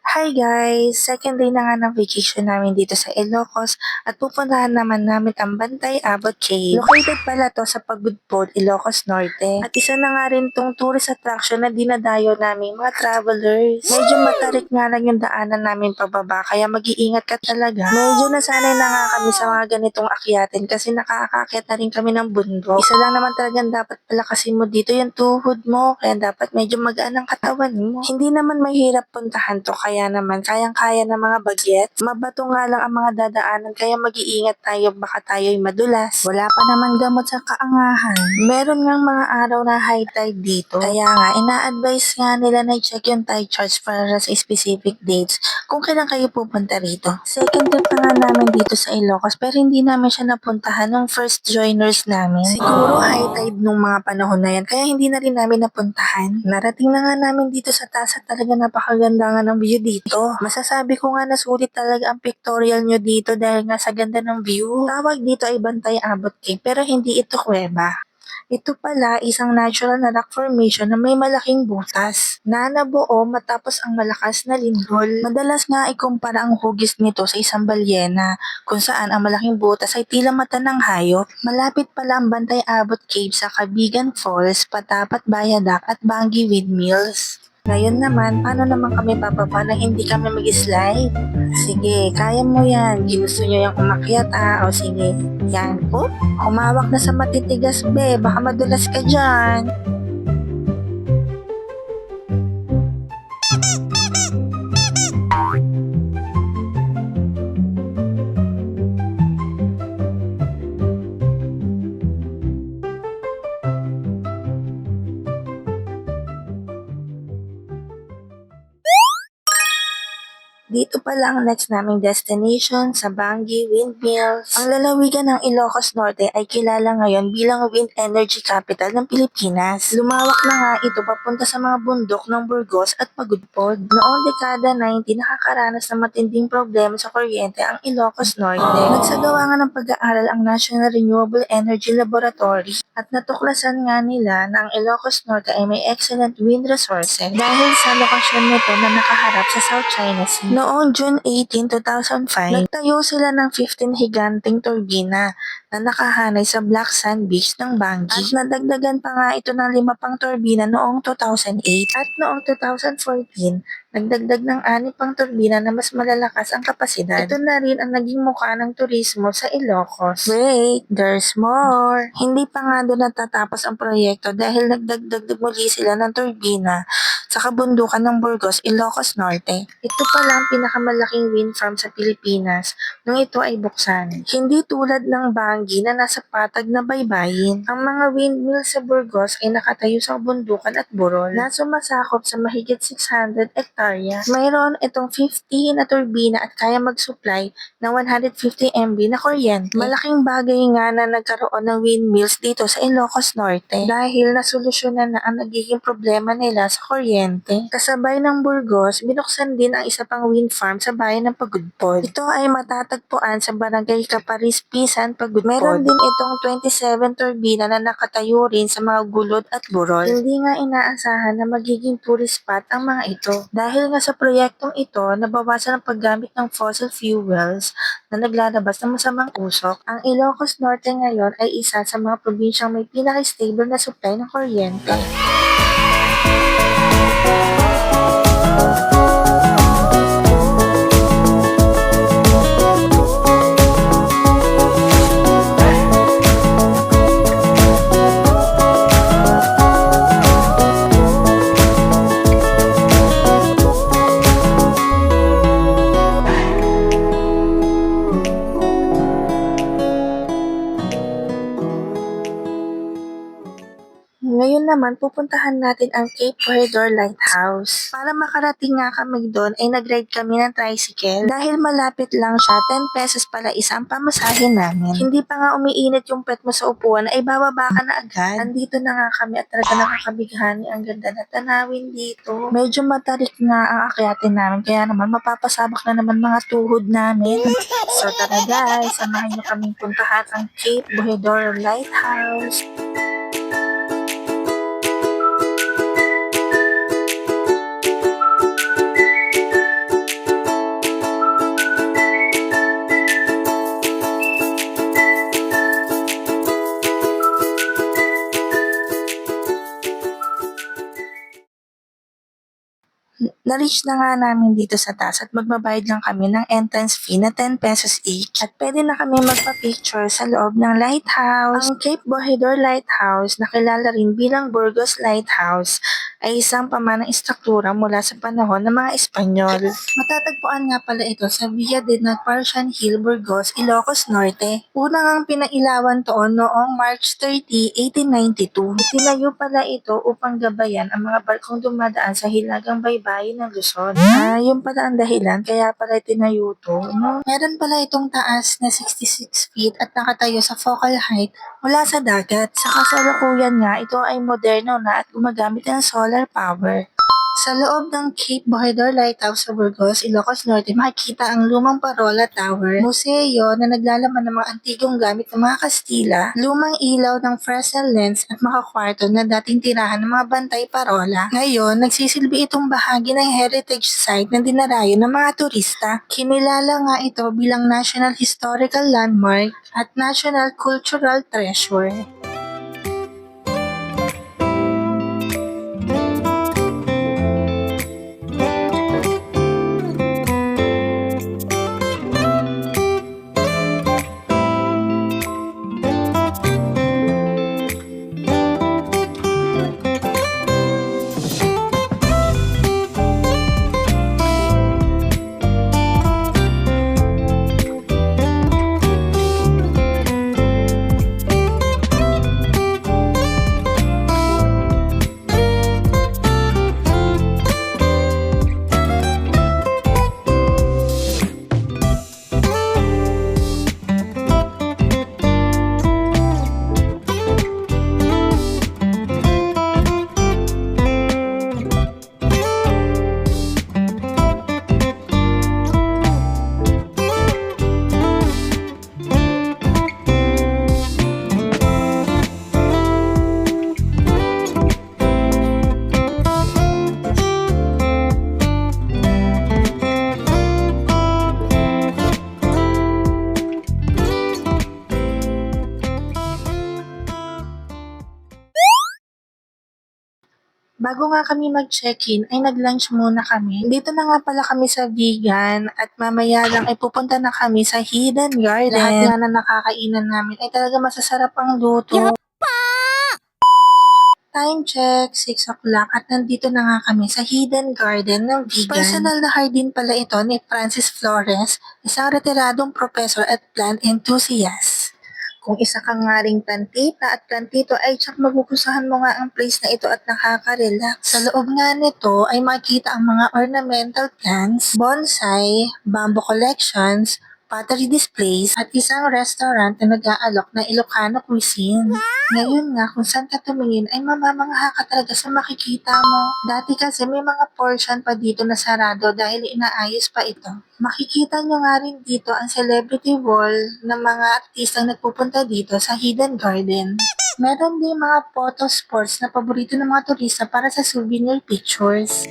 Hi guys! Second day na nga ng vacation namin dito sa Ilocos at pupuntahan naman namin ang Bantay Abot Cave. Located pala to sa Pagudpod, Ilocos Norte. At isa na nga rin tong tourist attraction na dinadayo namin mga travelers. Medyo matarik nga lang yung daanan namin pababa kaya mag-iingat ka talaga. Medyo nasanay na nga kami sa mga ganitong akyatin kasi nakakakit na rin kami ng bundok. Isa lang naman talagang dapat palakasin mo dito yung tuhod mo kaya dapat medyo magaan ang katawan mo. Hindi naman mahirap puntahan to kaya naman kayang-kaya ng mga bagets. Mabato nga lang ang mga dadaanan kaya mag-iingat tayo baka tayo'y madulas. Wala pa naman gamot sa kaangahan. Meron ngang mga araw na high tide dito. Kaya nga, ina-advise nga nila na i-check yung tide charts para sa specific dates kung kailan kayo pupunta rito. Second trip pa nga namin dito sa Ilocos pero hindi namin siya napuntahan nung first joiners namin. Siguro high tide nung mga panahon na yan kaya hindi na rin namin napuntahan. Narating na nga namin dito sa taas at talaga napakaganda nga ng view dito. Masasabi ko nga na sulit talaga ang pictorial nyo dito dahil nga sa ganda ng view. Tawag dito ay Bantay Abot Cave pero hindi ito kuweba. Ito pala isang natural na rock formation na may malaking butas na nabuo matapos ang malakas na lindol. Madalas nga ikumpara ang hugis nito sa isang balyena kung saan ang malaking butas ay tila mata ng hayop. Malapit pala ang Bantay Abot Cave sa Cabigan Falls, Patapat Viaduct at Bangi Windmills. Ngayon naman, paano naman kami bababa na hindi kami mag-slide? Sige, kaya mo yan. Ginusto nyo yung umakyat O sige, yan. Oh, humawak na sa matitigas be. Baka madulas ka dyan. Dito pa lang next naming destination sa Bangi Windmills. Ang lalawigan ng Ilocos Norte ay kilala ngayon bilang wind energy capital ng Pilipinas. Lumawak na nga ito papunta sa mga bundok ng Burgos at Pagudpod. Noong dekada 90, nakakaranas ng matinding problema sa kuryente ang Ilocos Norte. Nagsagawa nga ng pag-aaral ang National Renewable Energy Laboratory at natuklasan nga nila na ang Ilocos Norte ay may excellent wind resources dahil sa lokasyon nito na nakaharap sa South China Sea. Noong June 18, 2005, nagtayo sila ng 15 higanting turbina na nakahanay sa Black Sand Beach ng Bangi. At nadagdagan pa nga ito ng 5 pang turbina noong 2008. At noong 2014, nagdagdag ng 6 pang turbina na mas malalakas ang kapasidad. Ito na rin ang naging mukha ng turismo sa Ilocos. Wait, there's more! Hindi pa nga doon natatapos ang proyekto dahil nagdagdag muli sila ng turbina sa kabundukan ng Burgos, Ilocos Norte. Ito pala ang pinakamalaking wind farm sa Pilipinas nung ito ay buksan. Hindi tulad ng Bangi na nasa patag na baybayin. Ang mga windmill sa Burgos ay nakatayo sa bundukan at burol na sumasakop sa mahigit 600 hektarya. Mayroon itong 50 na turbina at kaya mag-supply ng 150 MB na kuryente. Malaking bagay nga na nagkaroon ng windmills dito sa Ilocos Norte dahil nasolusyonan na ang nagiging problema nila sa kuryente. Kasabay ng Burgos, binuksan din ang isa pang wind farm sa bayan ng Pagudpod. Ito ay matatagpuan sa barangay Caparis, Pisan, Pagudpod. Meron din itong 27 turbina na nakatayo rin sa mga gulod at burol. Hindi nga inaasahan na magiging tourist spot ang mga ito. Dahil nga sa proyektong ito, nabawasan ang paggamit ng fossil fuels na naglalabas ng masamang usok. Ang Ilocos Norte ngayon ay isa sa mga probinsyang may pinaka-stable na supply ng kuryente. Ngayon naman, pupuntahan natin ang Cape Corridor Lighthouse. Para makarating nga kami doon, ay nag-ride kami ng tricycle. Dahil malapit lang siya, 10 pesos pala isang pamasahin namin. Hindi pa nga umiinit yung pet mo sa upuan, ay bababa ka na agad. Andito na nga kami at talaga nakakabighani ang ganda na tanawin dito. Medyo matarik nga ang akyatin namin, kaya naman mapapasabak na naman mga tuhod namin. So tara guys, samahan nyo kaming puntahan ang Cape Corridor Lighthouse. Na-reach na nga namin dito sa taas at magbabayad lang kami ng entrance fee na 10 pesos each. At pwede na kami magpa-picture sa loob ng lighthouse. Ang Cape Bojador Lighthouse, na kilala rin bilang Burgos Lighthouse, ay isang pamanang istruktura mula sa panahon ng mga Espanyol. Matatagpuan nga pala ito sa Villa de Nagpartian Hill, Burgos, Ilocos Norte. Unang ang pinailawan toon noong March 30, 1892. Itinayo pala ito upang gabayan ang mga barkong dumadaan sa hilagang baybayin ng Luzon. Yun pala ang dahilan kaya pala itinayo to, no? Meron pala itong taas na 66 feet at nakatayo sa focal height mula sa dagat. Sa kasalukuyan nga, ito ay moderno na at gumagamit ng solar power. Sa loob ng Cape Bojador Lighthouse sa Burgos, Ilocos Norte, makikita ang lumang Parola Tower, museo na naglalaman ng mga antigong gamit ng mga Kastila, lumang ilaw ng Fresnel lens at mga kwarto na dating tirahan ng mga bantay Parola. Ngayon, nagsisilbi itong bahagi ng heritage site na dinarayo ng mga turista. Kinilala nga ito bilang National Historical Landmark at National Cultural Treasure. Bago nga kami mag-check-in ay nag-lunch muna kami. Dito na nga pala kami sa vegan at mamaya lang ay pupunta na kami sa Hidden Garden. Lahat nga na nakakainan namin ay talaga masasarap ang luto. Time check, 6 o'clock at nandito na nga kami sa Hidden Garden ng vegan. Personal na hire din pala ito ni Francis Flores, isang retiradong professor at plant enthusiast. Kung isa kang nga ring plantita at plantito ay tsak magugustuhan mo nga ang place na ito at nakaka-relax. Sa loob nga nito ay makikita ang mga ornamental plants, bonsai, bamboo collections, pottery displays, at isang restaurant na nag-aalok ng Ilocano cuisine. Ngayon nga, kung saan ka tumingin ay mamamangha ka talaga sa makikita mo. Dati kasi may mga portion pa dito na sarado dahil inaayos pa ito. Makikita nyo nga rin dito ang celebrity wall ng mga artistang nagpupunta dito sa Hidden Garden. Meron din mga photo spots na paborito ng mga turista para sa souvenir pictures.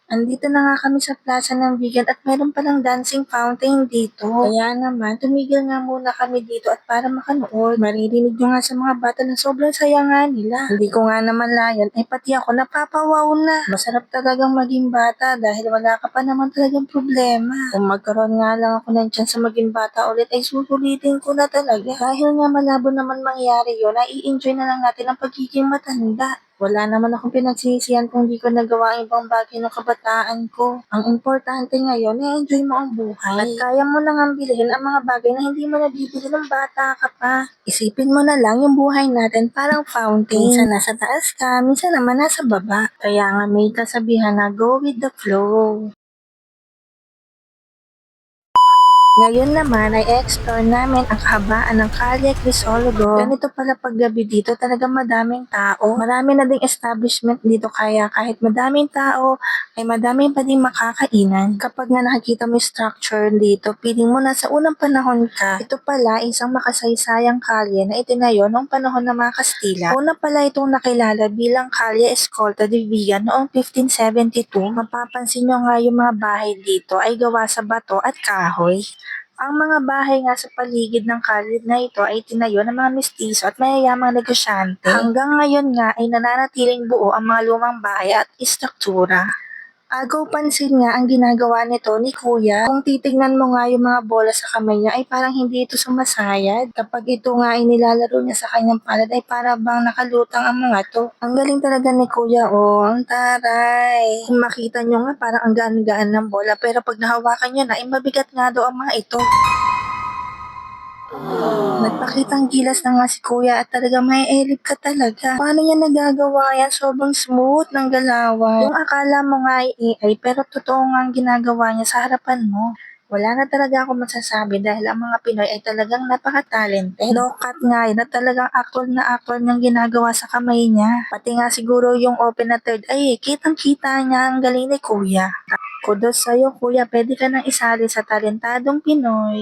Andito na nga kami sa plaza ng vegan at meron palang dancing fountain dito. Kaya naman, tumigil nga muna kami dito at para makanood. Maririnig nyo nga sa mga bata na sobrang saya nga nila. Hindi ko nga naman layan, ay pati ako napapawaw na. Masarap talagang maging bata dahil wala ka pa naman talagang problema. Kung magkaroon nga lang ako ng chance sa maging bata ulit ay susulitin ko na talaga. Dahil nga malabo naman mangyari yun, ay i-enjoy na lang natin ang pagiging matanda. Wala naman akong pinagsisisihan kung di ko nagawa ang ibang bagay ng kabataan ko. Ang importante ngayon, i-enjoy mo ang buhay. At kaya mo nang bilhin ang mga bagay na hindi mo nabibili nung bata ka pa. Isipin mo na lang yung buhay natin parang fountain. Minsan nasa taas ka, minsan naman nasa baba. Kaya nga may kasabihan na go with the flow. Ngayon naman ay explore namin ang kahabaan ng Kalye Crisologo. Ganito pala paggabi dito, talagang madaming tao. Marami na ding establishment dito kaya kahit madaming tao, ay madaming pa ding makakainan. Kapag nga nakikita mo yung structure dito, feeling mo na sa unang panahon ka. Ito pala isang makasaysayang kalye na itinayo noong panahon ng mga Kastila. Una pala itong nakilala bilang Kalye Escolta de Villa noong 1572. Mapapansin nyo nga yung mga bahay dito ay gawa sa bato at kahoy. Ang mga bahay nga sa paligid ng kalye na ito ay tinayo ng mga mestizo at mayayamang negosyante. Hanggang ngayon nga ay nananatiling buo ang mga lumang bahay at istruktura. Agaw pansin nga ang ginagawa nito ni Kuya. Kung titignan mo nga yung mga bola sa kamay niya ay parang hindi ito sumasayad. Kapag ito nga ay nilalaro niya sa kanyang palad ay para bang nakalutang ang mga to. Ang galing talaga ni Kuya, oh, ang taray. Kung makita nyo nga parang ang gaan-gaan ng bola pero pag nahawakan nyo na ay mabigat nga daw ang mga ito. Nagpakitang gilas na nga si Kuya at talagang maielip ka talaga. Paano niya nagagawa yan? Sobrang smooth ng galawan. Yung akala mo nga ay AI pero totoo nga ang ginagawa niya sa harapan mo. Wala na talaga ako masasabi dahil ang mga Pinoy ay talagang napaka-talented. No cut nga yun na talagang actual niyang ginagawa sa kamay niya. Pati nga siguro yung open na third ay kitang-kita niya ang galing ni Kuya. Kudos sa'yo Kuya, pwede ka nang isali sa talentadong Pinoy.